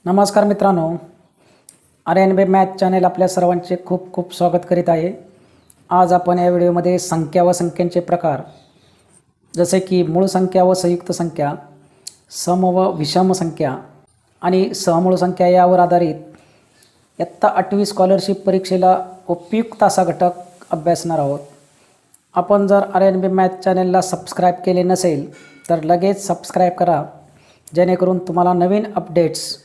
नमस्कार मित्रांनो, RNB math channel आपल्या सर्वांचे खूप खूप स्वागत करीत आहे। आज आपण या व्हिडिओमध्ये संख्या व संख्यांचे प्रकार जसे की मूळ संख्या व संयुक्त संख्या, सम व विषम संख्या आणि सहमूळ संख्या यावर आधारित इयत्ता 8वी स्कॉलरशिप परीक्षेला उपयुक्त असा घटक अभ्यासणार आहोत। आपण जर RNB मॅथ चॅनलला सबस्क्राईब केले नसेल तर लगेच सबस्क्राईब करा, जेणेकरून तुम्हाला नवीन अपडेट्स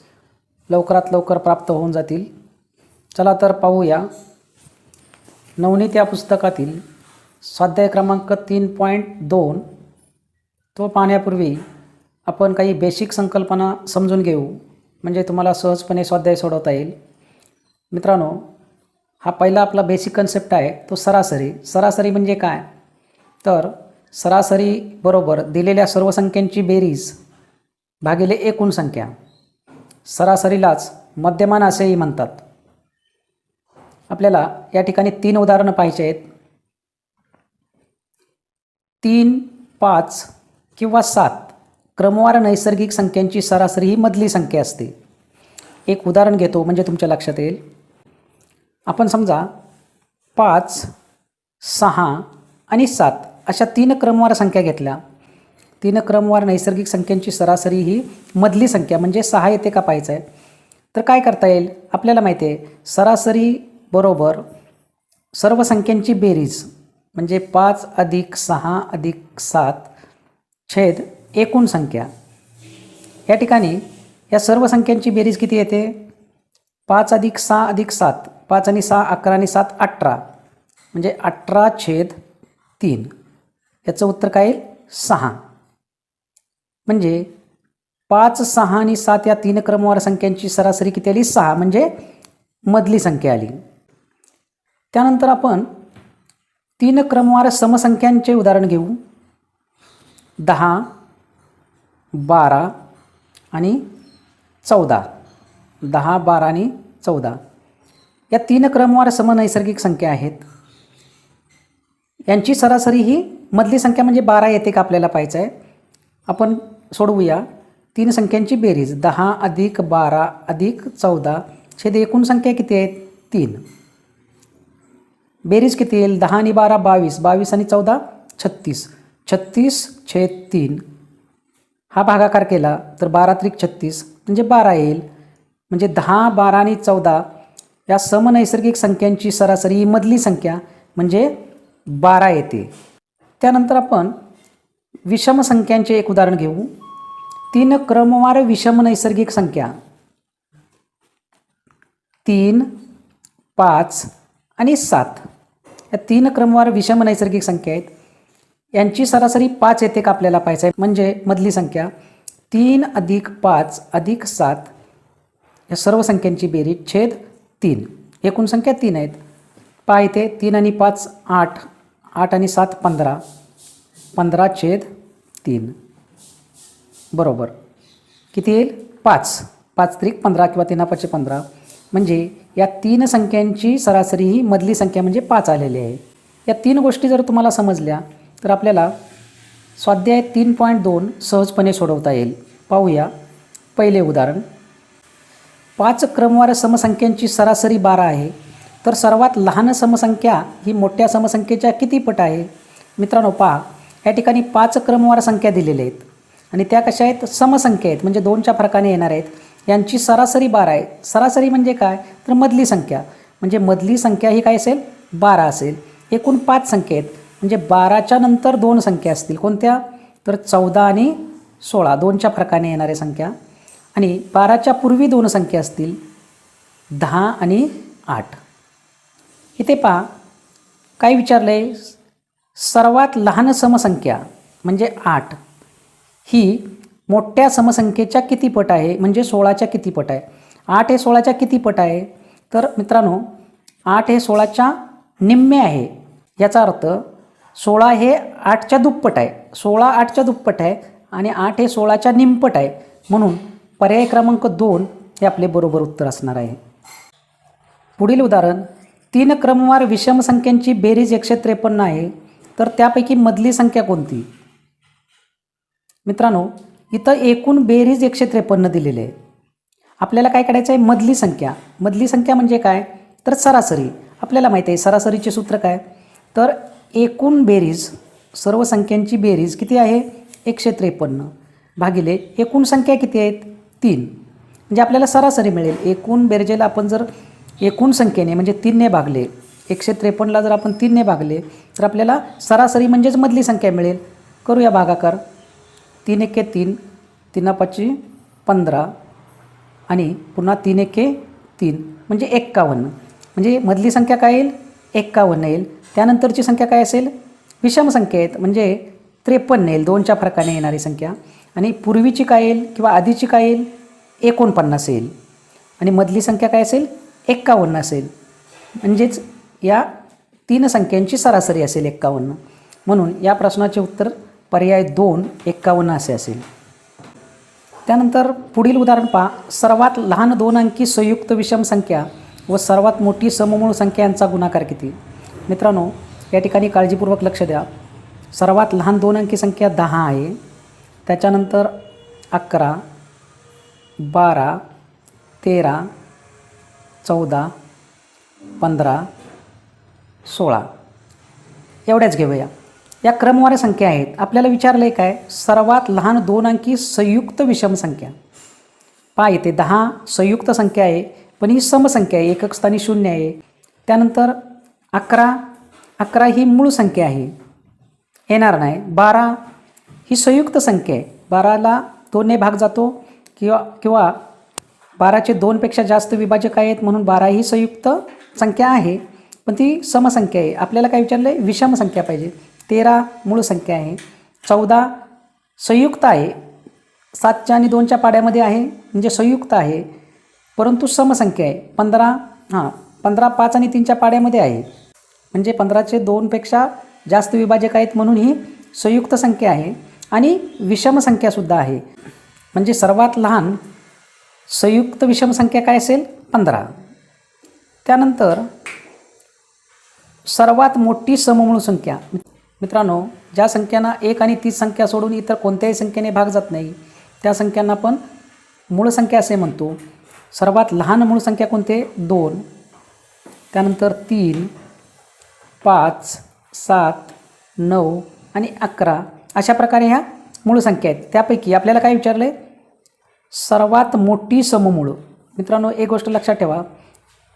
लवकरात लवकर प्राप्त होऊन जातील। चला तर पाहूया। नवनीत या पुस्तकातील स्वाध्याय क्रमांक 3.2 तो पाहण्यापूर्वी आपण काही बेसिक संकल्पना समजून घेऊ, म्हणजे तुम्हाला सहजपणे स्वाध्याय सोडवता येईल। मित्रांनो, हा पहिला आपला बेसिक कन्सेप्ट आहे तो सरासरी। सरासरी म्हणजे काय? तर सरासरी बरोबर दिलेल्या सर्व संख्यांची बेरीज भागिले एकूण संख्या। सरासरीलाच मध्यमान असेही म्हणतात। आपल्याला या ठिकाणी 3 उदाहरणं पाहिजे आहेत। 3, 5 किंवा 7 क्रमवार नैसर्गिक संख्यांची सरासरी ही मधली संख्या असते। एक उदाहरण घेतो म्हणजे तुमच्या लक्षात येईल। आपण समजा 5, 6 आणि 7 अशा 3 क्रमवार संख्या घेतल्या। 3 क्रमवार नैसर्गिक संख्यांची सरासरी ही मधली संख्या म्हणजे 6 येते का पाहायचं आहे। तर काय करता येईल? आपल्याला माहिती आहे सरासरी बरोबर सर्व संख्यांची बेरीज म्हणजे 5 + 6 + 7 छेद एकूण संख्या। या ठिकाणी या सर्व संख्यांची बेरीज किती येते? 5 + 6 + 7, 5 आणि 6 11 आणि 7 18, म्हणजे 18/3। याचं उत्तर काय येईल? 6। म्हणजे 5, 6 आणि 7 या 3 क्रमवार संख्यांची सरासरी किती आली? 6, म्हणजे मधली संख्या आली। त्यानंतर आपण 3 क्रमवार समसंख्यांचे उदाहरण घेऊ। 10, 12 आणि 14। 10, 12 आणि 14 या 3 क्रमवार समनैसर्गिक संख्या आहेत। यांची सरासरी ही मधली संख्या म्हणजे 12 येते का आपल्याला पाहायचं आहे। आपण सोडवूया 3 संख्यांची बेरीज 10 + 12 + 14 छेद एकूण संख्या किती आहेत? 3। बेरीज किती येईल? 10 आणि 12 22, 22 आणि 14 36, 36/3। हा भागाकार केला तर 12 × 36 म्हणजे 12 येईल। म्हणजे 10, 12 आणि 14 या समनैसर्गिक संख्यांची सरासरी ही मधली संख्या म्हणजे 12 येते। त्यानंतर आपण विषम संख्यांचे एक उदाहरण घेऊ। 3 क्रमवार विषम नैसर्गिक संख्या 3, 5 आणि 7 या 3 क्रमवार विषम नैसर्गिक संख्या आहेत। यांची सरासरी 5 येते का आपल्याला पाहायचं आहे, म्हणजे मधली संख्या। 3 + 5 + 7 या सर्व संख्यांची बेरीज छेद 3, एकूण संख्या 3 आहेत। पहा इथे 3 आणि 5 8, 8 आणि 7 15, 15/3 बरोबर किती येईल? 5, 5 × 15 किंवा 3 × 5 = 15। म्हणजे या 3 संख्यांची सरासरी ही मधली संख्या म्हणजे 5 आलेली आहे। या 3 गोष्टी जर तुम्हाला समजल्या तर आपल्याला स्वाध्याय 3.2 सहजपणे सोडवता येईल। पाहूया पहिले उदाहरण। 5 क्रमवार समसंख्यांची सरासरी 12 आहे, तर सर्वात लहान समसंख्या ही मोठ्या समसंख्येच्या किती पट आहे? मित्रांनो पहा, या ठिकाणी 5 क्रमवार संख्या दिलेल्या आहेत आणि त्या कशा आहेत? समसंख्या आहेत, म्हणजे 2च्या फरकाने येणार आहेत। यांची सरासरी 12 आहे। सरासरी म्हणजे काय? तर मधली संख्या, म्हणजे मधली संख्या ही काय असेल? 12 असेल। एकूण 5 संख्या आहेत, म्हणजे 12च्या नंतर 2 संख्या असतील। कोणत्या? तर 14 आणि 16, 2च्या फरकाने येणाऱ्या संख्या। आणि 12च्या पूर्वी 2 संख्या असतील, 10 आणि 8। इथे पहा काय विचारलं आहे? सर्वात लहान समसंख्या म्हणजे 8 ही मोठ्या समसंख्येच्या किती पट आहे, म्हणजे 16च्या किती पट आहे? 8 हे 16च्या किती पट आहे? तर मित्रांनो 8 हे 16च्या निम्मे आहे। याचा अर्थ 16 हे 8च्या दुप्पट आहे। 16 8च्या दुप्पट आहे आणि 8 हे 16च्या निमपट आहे। म्हणून पर्याय क्रमांक 2 हे आपले बरोबर उत्तर असणार आहे। पुढील उदाहरण। 3 क्रमवार विषम संख्यांची बेरीज 153 आहे, तर त्यापैकी मधली संख्या कोणती? मित्रांनो इथं एकूण बेरीज 153 दिलेली आहे आपल्याला काय काढायचं आहे? मधली संख्या. मधली संख्या म्हणजे काय? तर सरासरी. आपल्याला माहिती आहे सरासरीचे सूत्र काय? तर एकूण बेरीज, सर्व संख्यांची बेरीज किती आहे? 153 भागिले एकूण संख्या किती आहेत? 3. म्हणजे आपल्याला सरासरी मिळेल. एकूण बेरजेला आपण जर एकूण संख्येने म्हणजे 3ने भागले, 153ला जर आपण 3ने भागले तर आपल्याला सरासरी म्हणजेच मधली संख्या मिळेल. करूया भागाकार. 3 एके 3, 3 पाची 15 आणि पुन्हा 3 एके 3 म्हणजे 51. म्हणजे मधली संख्या काय येईल? 51 येईल. त्यानंतरची संख्या काय असेल? विषम संख्या आहेत म्हणजे 53 येईल, 2च्या फरकाने येणारी संख्या. आणि पूर्वीची काय येईल किंवा आधीची काय येईल? 49 येईल. आणि मधली संख्या काय असेल? 51 असेल. म्हणजेच या 3 संख्यांची सरासरी असेल 51. म्हणून या प्रश्नाचे उत्तर पर्याय 2 51 असे असेल. त्यानंतर पुढील उदाहरण पहा. सर्वात लहान 2 अंकी संयुक्त विषम संख्या व सर्वात मोठी सममूळ संख्या यांचा गुणाकार किती? मित्रांनो, या ठिकाणी काळजीपूर्वक लक्ष द्या. सर्वात लहान 2 अंकी संख्या 10 आहे. त्याच्यानंतर 11, 12, 13, 14, 15, 16 एवढ्याच घेऊया. या क्रमवार संख्या आहेत. आपल्याला विचारलं आहे काय? सर्वात लहान 2 अंकी संयुक्त विषम संख्या. पहा इथे 10 संयुक्त संख्या आहे, पण ही समसंख्या आहे, एकक स्थानी 0 आहे. त्यानंतर 11 ही मूळ संख्या आहे, येणार नाही. 12 ही संयुक्त संख्या आहे, 12ला 2ने भाग जातो किंवा 12चे 2पेक्षा जास्त विभाजक आहेत म्हणून 12 ही संयुक्त संख्या आहे, पण ती समसंख्या आहे. आपल्याला काय विचारलं आहे? विषम संख्या पाहिजे. 13 मूळ संख्या आहे. 14 संयुक्त आहे, 7च्या आणि 2च्या पाड्यामध्ये आहे म्हणजे संयुक्त आहे, परंतु समसंख्या आहे. 15 5 आणि 3च्या पाड्यामध्ये आहे म्हणजे 15चे 2पेक्षा जास्त विभाजक आहेत म्हणून ही संयुक्त संख्या आहे आणि विषम संख्यासुद्धा आहे. म्हणजे सर्वात लहान संयुक्त विषम संख्या काय असेल? 15. त्यानंतर सर्वात मोठी सममूळ संख्या. मित्रांनो, ज्या संख्यांना 1 आणि 30 संख्या सोडून इतर कोणत्याही संख्येने भाग जात नाही त्या संख्यांना आपण मूळ संख्या असे म्हणतो. सर्वात लहान मूळ संख्या कोणते? 2, त्यानंतर 3, 5, 7, 9 आणि 11 अशा प्रकारे ह्या मूळ संख्या आहेत. त्यापैकी आपल्याला काय विचारलं आहे? सर्वात मोठी सममूळ. मित्रांनो, एक गोष्ट लक्षात ठेवा,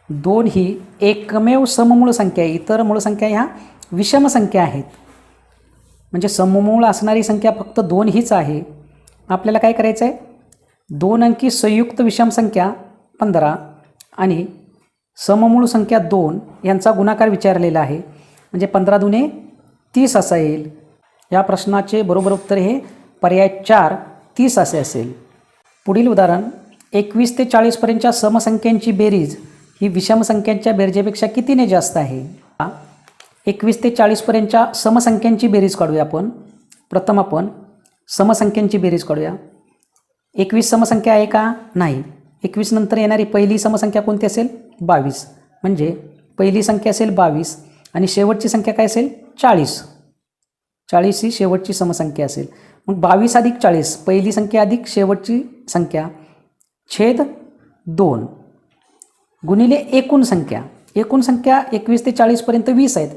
2 ही एकमेव सममूळ संख्या आहे. इतर मूळ संख्या ह्या विषम संख्या आहेत. म्हणजे सममूळ असणारी संख्या फक्त 2 हीच आहे. आपल्याला काय करायचं आहे? 2 अंकी संयुक्त विषम संख्या 15 आणि सममूळ संख्या 2 यांचा गुणाकार विचारलेला आहे. म्हणजे 15 दुने 30 असा येईल. या प्रश्नाचे बरोबर उत्तर हे पर्याय 4 30 असे असेल. पुढील उदाहरण. 21 ते 40 पर्यंतच्या समसंख्यांची बेरीज ही विषम संख्यांच्या बेरजेपेक्षा कितीने जास्त आहे? 21 ते 40 पर्यंतच्या समसंख्यांची बेरीज काढूया आपण. प्रथम आपण समसंख्यांची बेरीज काढूया. 21 समसंख्या आहे का? नाही. 21 नंतर येणारी पहिली समसंख्या कोणती असेल? 22. म्हणजे पहिली संख्या असेल 22 आणि शेवटची संख्या काय असेल? 40. 40 ही शेवटची समसंख्या असेल. मग 22 अधिक 40 पहिली संख्या अधिक शेवटची संख्या छेद 2 गुणिले एकूण संख्या. एकूण संख्या 21 ते 40 पर्यंत 20 आहेत.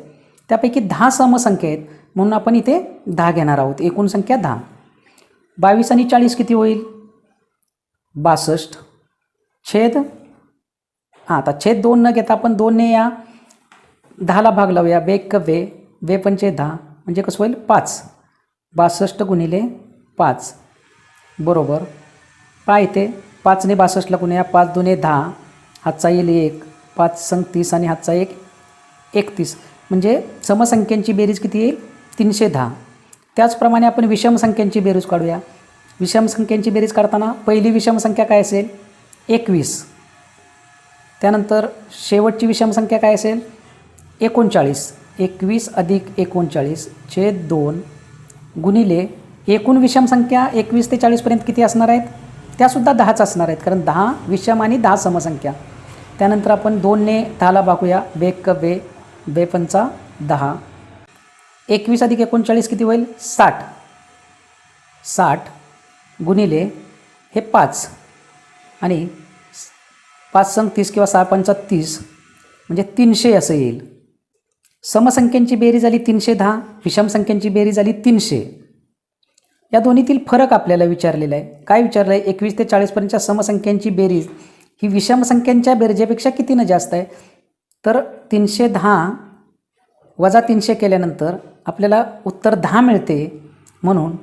त्यापैकी 10 समसंख्या आहेत म्हणून आपण इथे 10 घेणार आहोत. एकूण संख्या 10. 22 आणि 40 किती होईल? 62 छेद आता छेद 2 न घेता आपण 2ने या 10ला भाग लावूया. बेक वे पंचे 10 म्हणजे कसं होईल? 5. 62 गुणिले 5 बरोबर काय येते? 5ने 62ला गुणूया. 5 दुने 10, हातचा येईल 1, 5 संग 30 आणि हातचा 1 31. म्हणजे समसंख्यांची बेरीज किती येईल? 310. त्याचप्रमाणे आपण विषम संख्यांची बेरीज काढूया. विषम संख्यांची बेरीज काढताना पहिली विषम संख्या काय असेल? 21. त्यानंतर शेवटची विषम संख्या काय असेल? 39. 21 अधिक 39 छेद 2 गुणिले एकूण विषम संख्या 21 ते 40 पर्यंत किती असणार आहेत? त्यासुद्धा 10च असणार आहेत, कारण 10 विषम आणि 10 समसंख्या. त्यानंतर आपण 2ने 10ला भागूया. बेक वे पंचा 10. 21 अधिक 39 किती होईल? 60. 60 गुणिले हे 5 आणि 5 संग 30 किंवा 6 पंचा 30 म्हणजे 300 असं येईल. समसंख्यांची बेरीज झाली 310, विषम संख्यांची बेरीज झाली 300. या दोन्हीतील फरक आपल्याला विचारलेला आहे. काय विचारलं आहे? 21 ते 40पर्यंतच्या समसंख्यांची बेरीज ही विषम संख्यांच्या बेरजेपेक्षा कितीनं जास्त आहे? तर 310 वजा 300 केल्यानंतर आपल्याला उत्तर 10 मिळते. म्हणून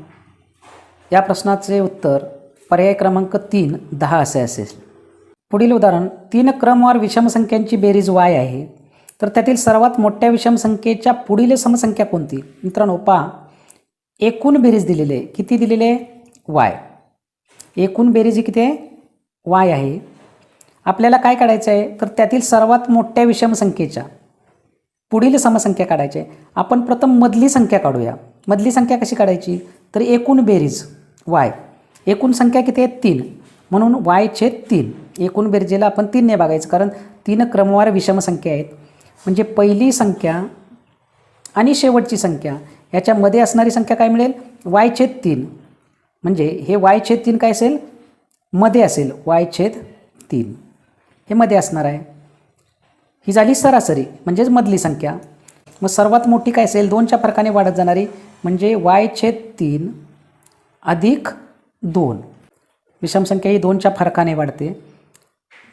या प्रश्नाचे उत्तर पर्याय क्रमांक 3 10 असे असेल. पुढील उदाहरण, 3 क्रमवार विषम संख्यांची बेरीज y आहे, तर त्यातील सर्वात मोठ्या विषम संख्येच्या पुढील समसंख्या कोणती? मित्रांनो पहा, एकूण बेरीज दिलेली आहे. किती दिलेले आहे? y. एकूण बेरीज ही किती आहे? y आहे. आपल्याला काय काढायचं आहे? तर त्यातील सर्वात मोठ्या विषम संख्येच्या पुढील समसंख्या काढायची आहे. आपण प्रथम मधली संख्या काढूया. मधली संख्या कशी काढायची? तर एकूण बेरीज y. एकूण संख्या किती आहे? 3. म्हणून y/3. एकूण बेरजेला आपण 3 ने बघायचं, कारण 3 क्रमवार विषम संख्या आहेत. म्हणजे पहिली संख्या आणि शेवटची संख्या याच्यामध्ये असणारी संख्या काय मिळेल? y/3. म्हणजे हे y/3 काय असेल? मध्ये असेल. y/3 हे मध्ये असणार आहे. ही झाली सरासरी म्हणजेच मधली संख्या. मग सर्वात मोठी काय असेल? 2च्या फरकाने वाढत जाणारी, म्हणजे y/3 अधिक 2. विषम संख्या ही 2च्या फरकाने वाढते.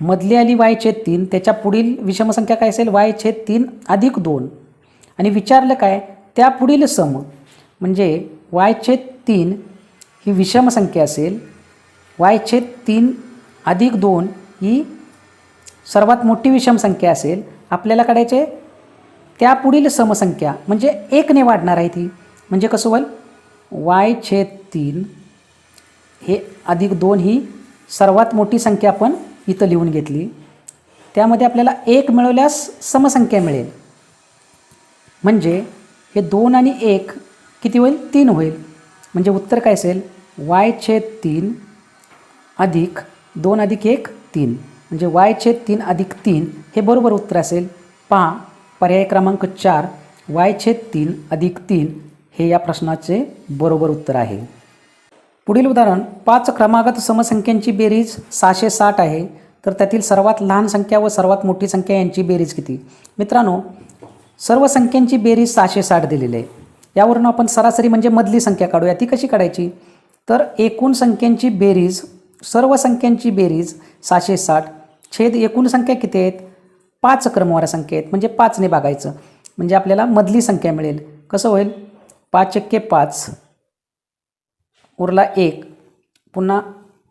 मधली आली y/3, त्याच्या पुढील विषम संख्या काय असेल? y/3 अधिक 2. आणि विचारलं काय? त्या पुढील सम, म्हणजे y/3 ही विषम संख्या असेल. y/3 अधिक 2 ही सर्वात मोठी विषम संख्या असेल. आपल्याला काढायचे त्या पुढील समसंख्या, म्हणजे 1 ने वाढणार आहे ती. म्हणजे कसं होईल? y/3 हे अधिक 2 ही सर्वात मोठी संख्या आपण इथं लिहून घेतली. त्यामध्ये आपल्याला 1 मिळवल्यास समसंख्या मिळेल. म्हणजे हे 2 आणि 1 किती होईल? 3 होईल. म्हणजे उत्तर काय असेल? y/3 अधिक 2 अधिक 1 3. म्हणजे y/3 अधिक 3 हे बरोबर उत्तर असेल. पहा, पर्याय क्रमांक 4 y/3 अधिक 3 हे या प्रश्नाचे बरोबर उत्तर आहे. पुढील उदाहरण, 5 क्रमागत समसंख्यांची बेरीज 660 आहे, तर त्यातील सर्वात लहान संख्या व सर्वात मोठी संख्या यांची बेरीज किती? मित्रांनो, सर्व संख्यांची बेरीज 660 दिलेली आहे. यावरून आपण सरासरी म्हणजे मधली संख्या काढूया. ती कशी काढायची? तर एकूण संख्यांची बेरीज, सर्व संख्यांची बेरीज 660 छेद एकूण संख्या किती आहेत? 5 क्रमवार संख्या आहेत, म्हणजे 5 ने भागायचं. म्हणजे आपल्याला मधली संख्या मिळेल. कसं होईल? 5 × 5 उरला 1, पुन्हा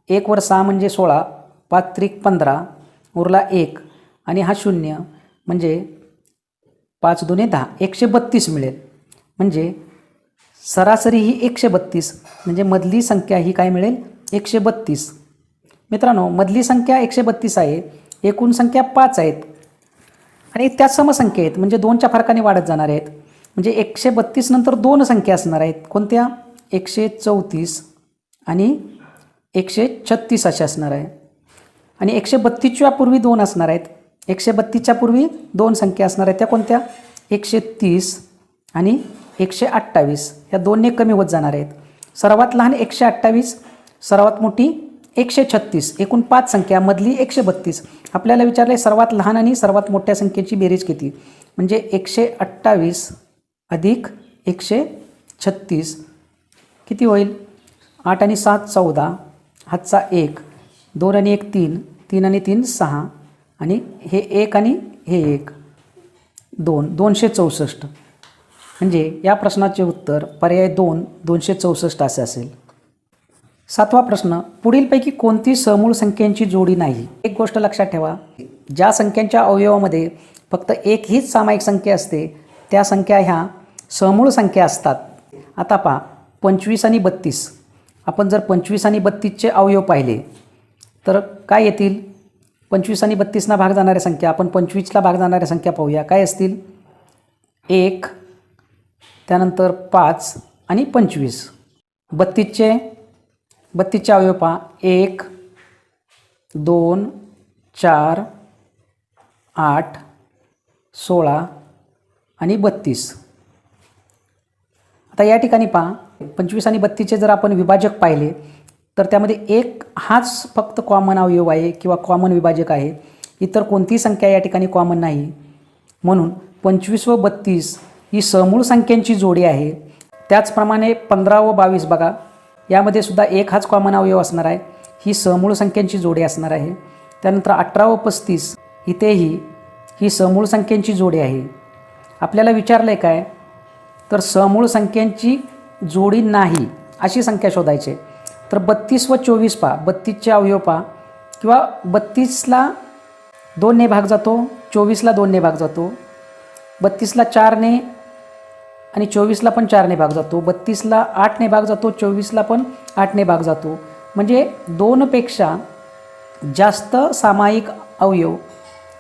1 वर 6 म्हणजे 16, 5 × 15 उरला 1 आणि हा 0 म्हणजे 5 × 2 = 10, 132 मिळेल. म्हणजे सरासरी ही 132, म्हणजे मधली संख्या ही काय मिळेल? 132. मित्रांनो, मधली संख्या 132 आहे, एकूण संख्या 5 आहेत आणि त्या समसंख्या आहेत, म्हणजे 2च्या फरकाने वाढत जाणार आहेत. म्हणजे 132 नंतर 2 संख्या असणार आहेत. कोणत्या? 134 आणि 136 अशा असणार आहे. आणि 132च्या पूर्वी 2 असणार आहेत. 132च्या पूर्वी 2 संख्या असणार आहेत. त्या कोणत्या? 130 आणि 128. ह्या 2 ने कमी होत जाणार आहेत. सर्वात लहान 128, सर्वात मोठी 136. एकूण 5 संख्या, मधली 132. आपल्याला विचारले सर्वात लहान आणि सर्वात मोठ्या संख्येची बेरीज किती? म्हणजे 128 अधिक 136 किती होईल? 8 आणि 7 14, हातचा 1, 2 आणि 1 3, 3 आणि 3 6, आणि हे 1 आणि हे 1 2, 264. म्हणजे या प्रश्नाचे उत्तर पर्याय 2 264 असे असेल. 7वा प्रश्न, पुढीलपैकी कोणती समूळ संख्यांची जोडी नाही? एक गोष्ट लक्षात ठेवा, ज्या संख्यांच्या अवयवामध्ये फक्त एक हीच सामायिक संख्या असते त्या संख्या ह्या समूळ संख्या असतात. आता पहा, 25 आणि 32. आपण जर 25 आणि 32चे अवयव पाहिले तर काय येतील? 25 आणि 32ना भाग जाणाऱ्या संख्या, आपण 25ला भाग जाणाऱ्या संख्या पाहूया. काय असतील? 1, त्यानंतर 5 आणि 25. 32चे अवयव पहा, 1 2 4 8 16 आणि 32. आता या ठिकाणी पहा, 25 आणि 32चे जर आपण विभाजक पाहिले तर त्यामध्ये 1 हाच फक्त कॉमन अवयव आहे किंवा कॉमन विभाजक आहे. इतर कोणतीही संख्या या ठिकाणी कॉमन नाही, म्हणून 25 व 32 ही समूळ संख्यांची जोडी आहे. त्याचप्रमाणे 15 व 22 बघा, यामध्ये सुद्धा एक हाच कॉमन अवयव असणार आहे, ही समूळ संख्यांची जोडी असणार आहे. त्यानंतर 18 व 35 इथेही ही समूळ संख्यांची जोडी आहे. आपल्याला विचारलं आहे काय, तर समूळ संख्यांची जोडी नाही अशी संख्या शोधायची. तर 32 व 24 पहा, 32चे अवयव पहा, किंवा 32ला 2ने भाग जातो, 24ला 2ने भाग जातो, 32ला 4ने आणि 24ला पण 4ने भाग जातो, 32ला 8ने भाग जातो, 24ला पण 8ने भाग जातो. म्हणजे 2पेक्षा जास्त सामायिक अवयव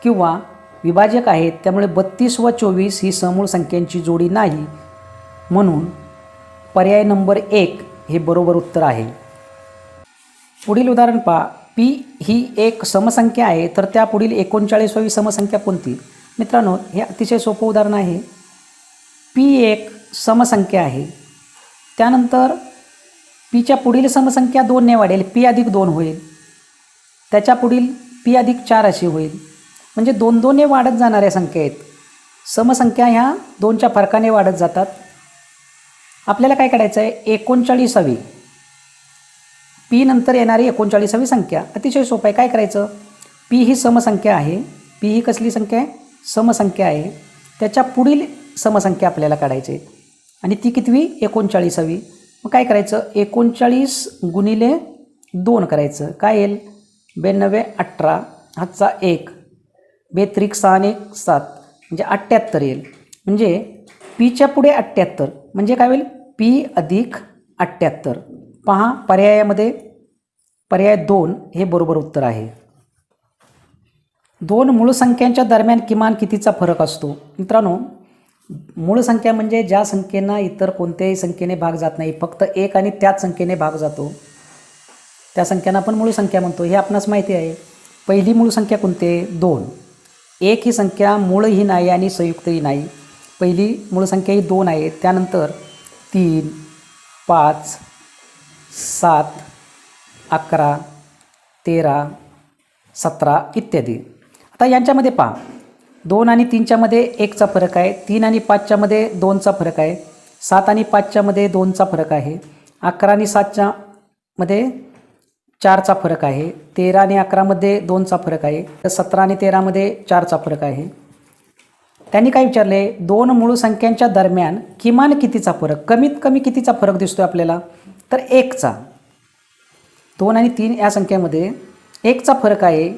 किंवा विभाजक आहेत. त्यामुळे 32 व 24 ही समूळ संख्यांची जोडी नाही, म्हणून पर्याय नंबर 1 हे बरोबर उत्तर आहे. पुढील उदाहरण पहा. पी ही एक समसंख्या आहे, तर त्या पुढील 39वी समसंख्या कोणती? मित्रांनो, हे अतिशय सोपं उदाहरण आहे. पी एक समसंख्या आहे, त्यानंतर पीच्या पुढील समसंख्या 2ने वाढेल, पी अधिक 2 होईल, त्याच्या पुढील पी अधिक 4 अशी होईल. म्हणजे 2-2ने वाढत जाणाऱ्या संख्या आहेत. समसंख्या ह्या 2च्या फरकाने वाढत जातात. आपल्याला काय करायचं आहे, 39वी पी नंतर येणारी 39वी संख्या. अतिशय सोपं आहे. काय करायचं, पी ही समसंख्या आहे, पी ही कसली संख्या आहे, समसंख्या आहे, त्याच्या पुढील समसंख्या आपल्याला काढायची आणि ती कितवी, 39वी. मग काय करायचं, 39 गुणिले 2 करायचं. काय येईल, 92 18 हातचा 1 बेत्रिक 6 आणि 1 7 म्हणजे 78 येईल. म्हणजे पीच्या पुढे 78 म्हणजे काय होईल, पी अधिक 78. पहा पर्यायामध्ये पर्याय 2 हे बरोबर उत्तर आहे. 2 मूळ संख्यांच्या दरम्यान किमान कितीचा फरक असतो? मित्रांनो, मूळ संख्या म्हणजे ज्या संख्येना इतर कोणत्याही संख्येने भाग जात नाही, फक्त एक आणि त्याच संख्येने भाग जातो, त्या संख्यांना आपण मूळ संख्या म्हणतो. हे आपणास माहिती आहे. पहिली मूळ संख्या कोणती आहे, 2. एक ही संख्या मूळही नाही आणि संयुक्तही नाही. पहिली मूळ संख्या ही 2 आहे. त्यानंतर 3 5 7 11 13 17 इत्यादी. आता यांच्यामध्ये पहा, 2 आणि 3च्या मध्ये 1चा फरक आहे, 3 आणि 5च्या मध्ये 2चा फरक आहे, 7 आणि 5च्या मध्ये 2चा फरक आहे, 11 आणि 7च्या मध्ये 4चा फरक आहे, 13 आणि 11 मध्ये 2चा फरक आहे, 17 आणि 13 मध्ये 4चा फरक आहे. त्यांनी काय विचारले, 2 मूळ संख्यांच्या दरम्यान किमान कितीचा फरक, कमीत कमी कितीचा फरक दिसतोय आपल्याला, तर 1चा. 2 आणि 3 या संख्येमध्ये 1चा फरक आहे,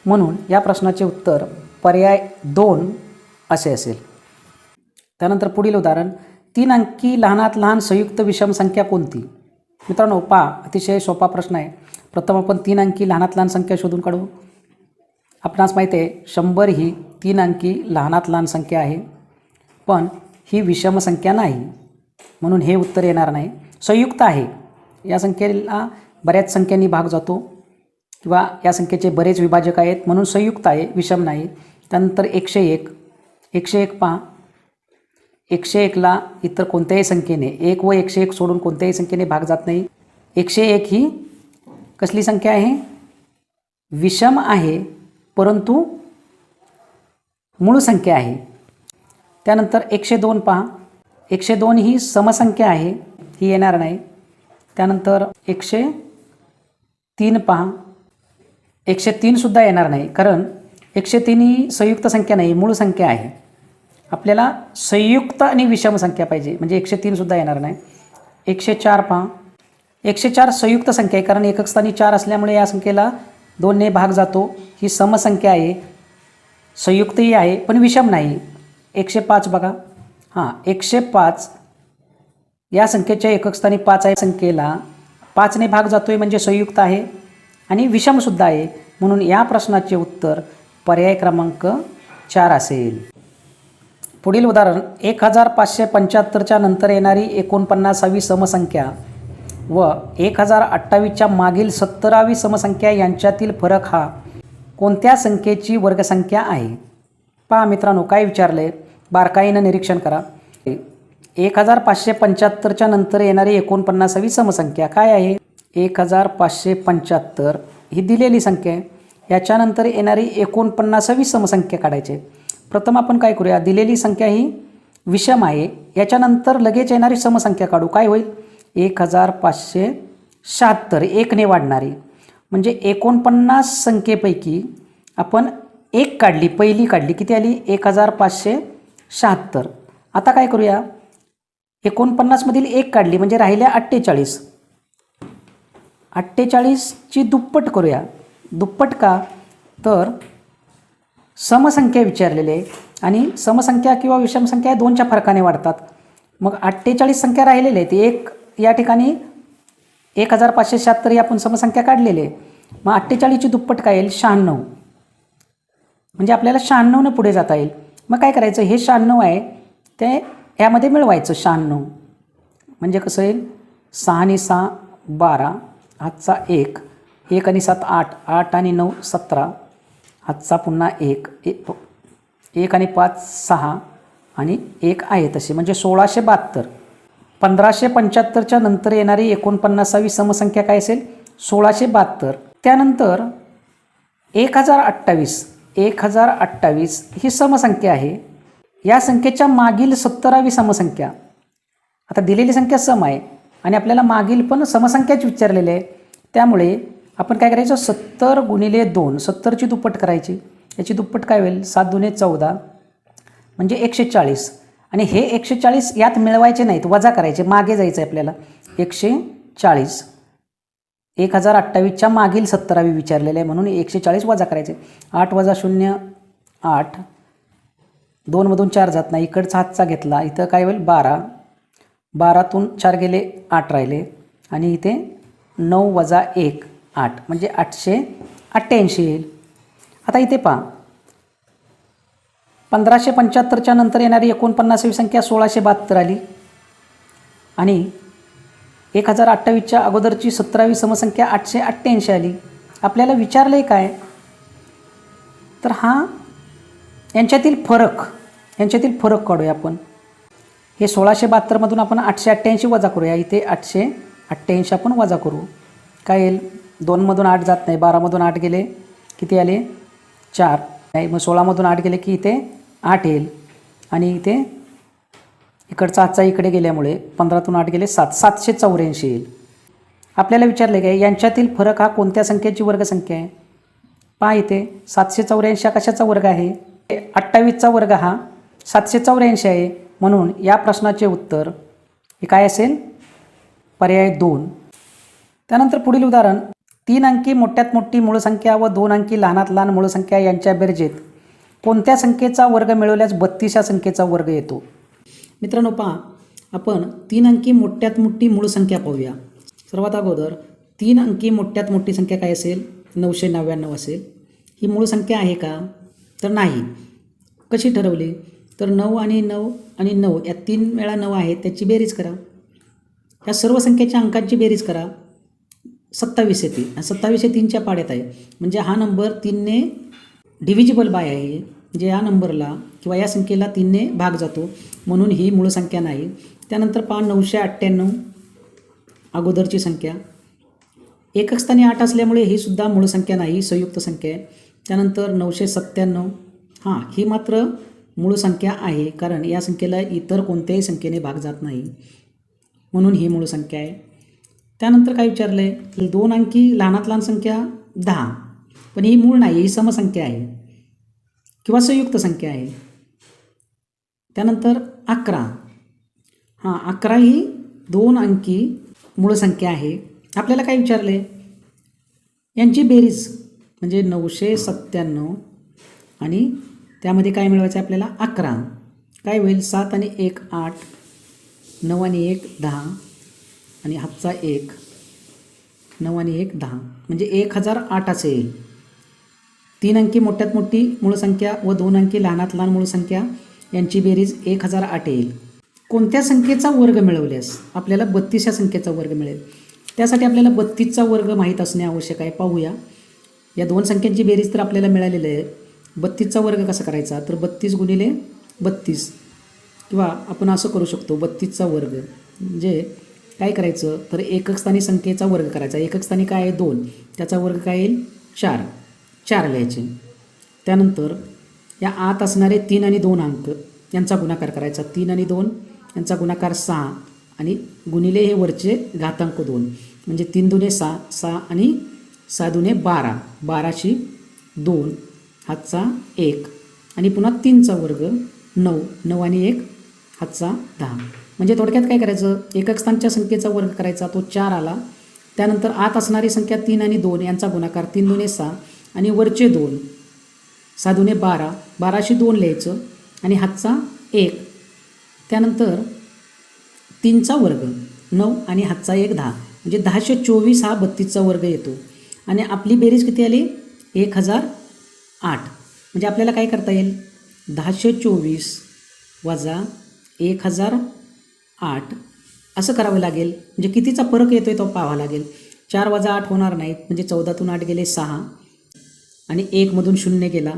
म्हणून या प्रश्नाचे उत्तर पर्याय 2 असे असेल. त्यानंतर पुढील उदाहरण, 3 अंकी लहानात लहान संयुक्त विषम संख्या कोणती? मित्रांनो पहा, अतिशय सोपा प्रश्न आहे. प्रथम आपण 3 अंकी लहानात लहान संख्या शोधून काढू. आपणास माहिती आहे 100 ही 3 अंकी लहानात लहान संख्या आहे, पण ही विषम संख्या नाही, म्हणून हे उत्तर येणार नाही. संयुक्त आहे, या संख्येला बऱ्याच संख्यांनी भाग जातो किंवा या संख्येचे बरेच विभाजक आहेत, म्हणून संयुक्त आहे, विषम नाही. त्यानंतर 101 पहा, 101ला इतर कोणत्याही संख्येने 1 व 101 सोडून कोणत्याही संख्येने भाग जात नाही. 101 ही कसली संख्या आहे, विषम आहे, परंतु मूळ संख्या आहे. त्यानंतर 102 पहा, 102 ही समसंख्या आहे, ही येणार नाही. त्यानंतर 103 पहा, 103 सुद्धा येणार नाही, कारण 103 ही संयुक्त संख्या नाही, मूळ संख्या आहे. आपल्याला संयुक्त आणि विषम संख्या पाहिजे, म्हणजे 103 सुद्धा येणार नाही. 104 पहा, 104 संयुक्त संख्या आहे, कारण एकक स्थानी 4 असल्यामुळे या संख्येला 2ने भाग जातो. ही समसंख्या आहे, संयुक्तही आहे, पण विषम नाही. 105 बघा, हां 105 या संख्येच्या एकक स्थानी 5 आहे, संख्येला 5ने भाग जातो आहे, म्हणजे संयुक्त आहे आणि विषमसुद्धा आहे, म्हणून या प्रश्नाचे उत्तर पर्याय क्रमांक 4 असेल. पुढील उदाहरण, 1575च्या नंतर येणारी 49वी समसंख्या व 1028च्या मागील 70वी समसंख्या यांच्यातील फरक हा कोणत्या संख्येची वर्गसंख्या आहे? पहा मित्रांनो, काय विचारले, बारकाईनं निरीक्षण करा. 1575च्या नंतर येणारी 49वी समसंख्या काय आहे? 1575 ही दिलेली संख्या आहे. याच्यानंतर येणारी 49वी समसंख्या काढायची. प्रथम आपण काय करूया, दिलेली संख्या ही विषम आहे, याच्यानंतर लगेच येणारी समसंख्या काढू. काय होईल, 1576 एकने वाढणारी. म्हणजे 49 संख्येपैकी आपण एक काढली, पहिली काढली, किती आली, 1576. आता काय करूया, 49 मधील एक काढली म्हणजे राहिल्या 48. 48ची दुप्पट करूया. दुप्पट का, तर समसंख्या विचारलेली आहे आणि समसंख्या किंवा विषम संख्या दोनच्या फरकाने वाढतात. मग 48 संख्या राहिलेली आहे, ती एक या ठिकाणी 1576 ही आपण समसंख्या काढलेली आहे. मग 48ची दुप्पट काय येईल, 96. म्हणजे आपल्याला 96 पुढे जाता येईल. मग काय करायचं, हे 96 आहे ते यामध्ये मिळवायचं. 96 म्हणजे कसं येईल, 6 आणि 6 12, हातचा 1, 1 आणि 7 8, 8 आणि 9 17, हातचा पुन्हा 1, 1 आणि 5 6 आणि 1 आहे तसे, म्हणजे 1672. 1575च्या नंतर येणारी 49वी समसंख्या काय असेल, 1672. त्यानंतर 1028 ही समसंख्या आहे. या संख्येच्या मागील 70वी समसंख्या. आता दिलेली संख्या सम आहे आणि आपल्याला मागील पण समसंख्याच विचारलेली आहे, त्यामुळे आपण काय करायचं, 70 गुणिले 2, 70ची दुप्पट करायची. याची दुप्पट काय होईल, 7 दुणे 14 म्हणजे 140. आणि हे 140 यात मिळवायचे नाहीत, वजा करायचे, मागे जायचं आहे आपल्याला. 140 1028च्या मागील 70वी विचारलेले आहे म्हणून 140 वजा करायचे. 8 वजा 0 8, 2 मधून 4 जात नाही, इकडचा हातचा घेतला, इथं काय होईल 12, 12तून 4 गेले 8 राहिले आणि इथे 9 वजा 1 8 म्हणजे 888 येईल. आता इथे पहा, 1575च्या नंतर येणारी 49वी संख्या 1672 आली आणि 1028च्या अगोदरची 17वी समसंख्या 888 आली. आपल्याला विचारले काय, तर यांच्यातील फरक काढूया आपण. हे 1672मधून आपण 888 वजा करूया. इथे 888 आपण वजा करू. काय येईल, 2मधून 8 जात नाही, 12मधून 8 गेले किती आले 4 नाही, मग 16मधून 8 गेले की इथे 8 येईल आणि इथे इकडचा हातचा इकडे गेल्यामुळे 15तून 8 गेले 7, 784 येईल. आपल्याला विचारले काय, यांच्यातील फरक हा कोणत्या संख्येची वर्गसंख्या आहे. पहा इथे 784 कशाचा वर्ग आहे, 28चा वर्ग हा 784 आहे. म्हणून या प्रश्नाचे उत्तर हे काय असेल, पर्याय 2. त्यानंतर पुढील उदाहरण, 3 अंकी मोठ्यात मोठी मूळ संख्या व 2 अंकी लहानात लहान मूळ संख्या यांच्या बेरजेत कोणत्या संख्येचा वर्ग मिळवल्यास 32 या संख्येचा वर्ग येतो. मित्रांनो पहा, आपण 3 अंकी मोठ्यात मोठी मूळ संख्या पाहूया. सर्वात अगोदर 3 अंकी मोठ्यात मोठी संख्या काय असेल, 999 असेल. ही मूळ संख्या आहे का, तर नाही. कशी ठरवली, तर 9 आणि 9 आणि 9 या 3 वेळा 9 आहे, त्याची बेरीज करा. या सर्व संख्येच्या अंकांची बेरीज करा, 27 येते. 27 हे 3च्या पाड्यात आहे, म्हणजे हा नंबर 3ने डिव्हिजिबल बाय आहे. म्हणजे या नंबरला किंवा या संख्येला 3ने भाग जातो, म्हणून ही मूळ संख्या नाही. त्यानंतर पहा 998 अगोदरची संख्या, एकक स्थानी 8 असल्यामुळे ही सुद्धा मूळ संख्या नाही, संयुक्त संख्या आहे. त्यानंतर 997, हां ही मात्र मूळ संख्या आहे, कारण या संख्येला इतर कोणत्याही संख्येने भाग जात नाही, म्हणून ही मूळ संख्या आहे. त्यानंतर काय विचारलं आहे, 2 अंकी लहानात लहान संख्या 10, पण ही मूळ नाही, ही समसंख्या आहे किंवा संयुक्त संख्या आहे. त्यानंतर 11, हां 11 ही 2 अंकी मूळ संख्या आहे. आपल्याला काय विचारले, यांची बेरीज म्हणजे 997 आणि त्यामध्ये काय मिळवायचं आहे आपल्याला 11. काय होईल, 7 आणि 1 8, 9 आणि 1 10 आणि हातचा 1, 9 आणि 1 10 म्हणजे 1008 असे येईल. 3 अंकी मोठ्यात मोठी मूळ संख्या व 2 अंकी लहानात लहान मूळ संख्या यांची बेरीज 1008 येईल. कोणत्या संख्येचा वर्ग मिळवल्यास आपल्याला 32 या संख्येचा वर्ग मिळेल. त्यासाठी आपल्याला 32चा वर्ग माहीत असणे आवश्यक आहे. पाहूया, या 2 संख्यांची बेरीज तर आपल्याला मिळालेली आहे. 32चा वर्ग कसा करायचा, तर 32 गुणिले 32 किंवा आपण असं करू शकतो, 32चा वर्ग म्हणजे काय करायचं, तर एकक स्थानी संख्येचा वर्ग करायचा. एकक स्थानी काय आहे 2, त्याचा वर्ग काय येईल 4. 4 लिहायचे. त्यानंतर या आत असणारे 3 आणि 2 अंक यांचा गुणाकार करायचा. 3 आणि 2 यांचा गुणाकार 6 आणि गुणिले हे वरचे घातांक 2 म्हणजे 3 दुने 6, 6 आणि 6 दुने 12, 12शी 2 हातचा 1 आणि पुन्हा 3चा वर्ग 9, 9 आणि 1 हातचा 10. म्हणजे थोडक्यात काय करायचं, एकक स्थानच्या संख्येचा वर्ग करायचा, तो 4 आला. त्यानंतर आत असणारी संख्या 3 आणि 2 यांचा गुणाकार 3 दुने 6 आणि वरचे 2, 6 दुने 12, 12शी 2 लिहायचं आणि हातचा 1. त्यानंतर 3चा वर्ग 9 आणि हातचा 1 10 म्हणजे 1024 हा 32चा वर्ग येतो. आणि आपली बेरीज किती आली 1008. म्हणजे आपल्याला काय करता येईल 1024 वजा 1008 असं करावं लागेल. म्हणजे कितीचा फरक येतो आहे तो पाहावा लागेल. 4 वजा 8 होणार नाहीत म्हणजे 14तून 8 गेले 6 आणि 1मधून 0 गेला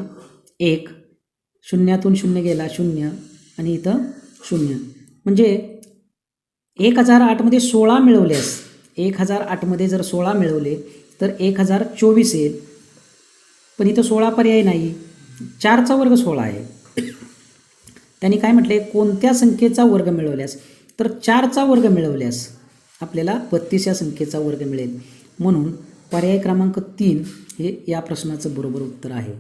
1, 0तून 0 गेला 0 आणि इथं 0. म्हणजे 1008मध्ये 16 मिळवल्यास 1008मध्ये जर 16 मिळवले तर 1024 येईल. पण इथं 16 पर्याय नाही, 4चा वर्ग 16 आहे. त्यांनी काय म्हटले कोणत्या संख्येचा वर्ग मिळवल्यास, तर 4चा वर्ग मिळवल्यास आपल्याला 32 या संख्येचा वर्ग मिळेल. म्हणून पर्याय क्रमांक 3 हे या प्रश्नाचं बरोबर उत्तर आहे.